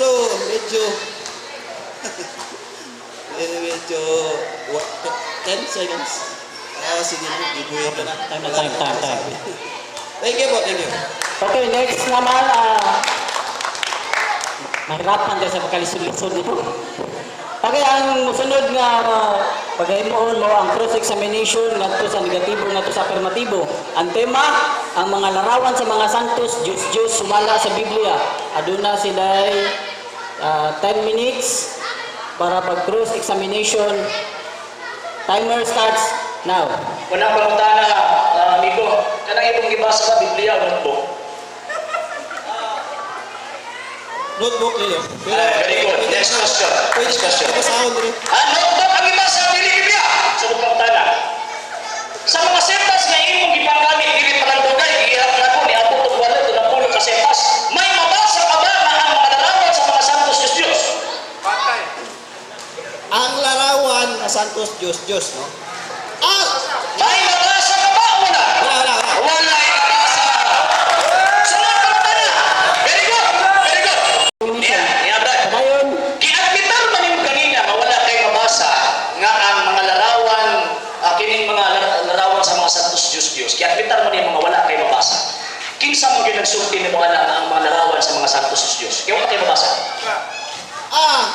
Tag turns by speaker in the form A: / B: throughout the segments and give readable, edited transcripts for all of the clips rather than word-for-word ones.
A: So, medyo, medyo, 10 seconds. Sige, gibuhin ka na.
B: Time.
A: Thank you po, thank you.
B: Okay, next naman, mahirapan tayo sa pagkalisod-lisod dito. Okay, ang sunod nga pag-aimon mo ang cross-examination ngadto sa negatibo ngadto sa afirmatibo. Ang tema, ang mga larawan sa mga santos, Diyos sumala sa Biblia. Aduna sila 10 minutes para pag-cross-examination. Timer starts now.
C: Unang pangutana, amigo, kanang ibong gibasa sa Biblia o notebook?
A: Notebook niyo.
C: Very good. Next question.
A: Next question. Pasahon rin.
C: Notebook ang gibasa dili Biblia. Sa pangutana. Sa mga setas nga imong gipanggamit dili panandugay, gihap na ko ni Apo tug wala to na pulo ka setas. May mabasa ka ba na ang mga larawan sa mga santos Diyos?
A: Ang larawan na Santos Diyos, no?
C: May mabasa ka ba o wala?
A: Wala.
C: Wala mabasa. Sunod pangutana. Very good. Yeah, Brad.
B: Padayon,
C: Giadmitar man yung kanina nga wala kay mabasa nga ang mga larawan, kining mga larawan sa mga santos Diyos. Giadmitar man yung mga wala kay mabasa. Kinsa mo ginagsulti ni mga ang mga larawan sa mga santos Diyos? Kaya wala kay mabasa.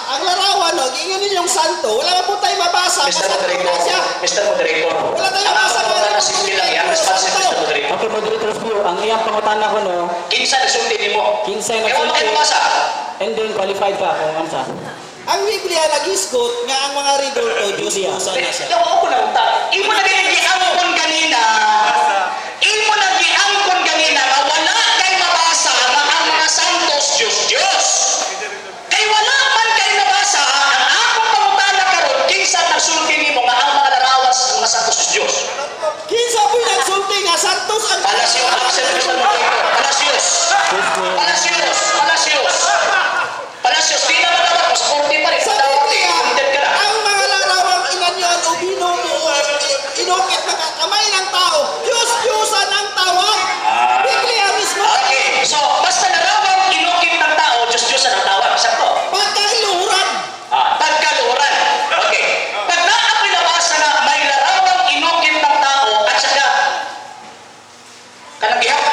A: Ang larawan, no? Ingon ninyong santo, wala pa po tayo mabasa.
C: Mr.
A: Kasanto
C: Moderator,
A: na siya.
C: Mr. Moderator.
A: Wala tayong
C: Ang
A: mabasa.
C: mga na simple lang yan. Responsive, Mr. Moderator.
B: okay, moderators view, ang iyang pangutana ko no,
C: Kinsa nagsulti ni mo?
B: kinsay
C: Kaya wala kay
B: nagsulti,
C: mabasa.
B: and then qualified ka kung ano sa.
A: Ang Biblia nag-isgot nga ang mga rigor to Diyos po sana siya.
C: Daw ako lang ta. Imo na giangkon kanina. Imo na giangkon kanina nga wala kay mabasa nga ang mga santos Diyos. Kay wala man kay nabasa ang akong pangutana karon kinsa nagsulti nimo nga ang mga larawan sa mga santos Diyos.
A: Kinsa po yung nagsulti nga santos ang
C: Palacios, Mr. Moderator. Palacios, di naman dapat mas 40 pa rin.
A: Sa
C: Dapat
A: Biblia,
C: i-content ka na.
A: ang mga larawang inanyon o binubuo, inukit na kamay ng tao, Diyos-Diyosan ang tawag. Biblia mismo.
C: Okay, so basta larawang inukit ng tao, Diyos-Diyosan ang tawag. Sakto.
A: Pagkailuhuran.
C: Pagkaluran. Okay. Pag naapoy nabasa na may larawang inukit ng tao at saka kanang gihap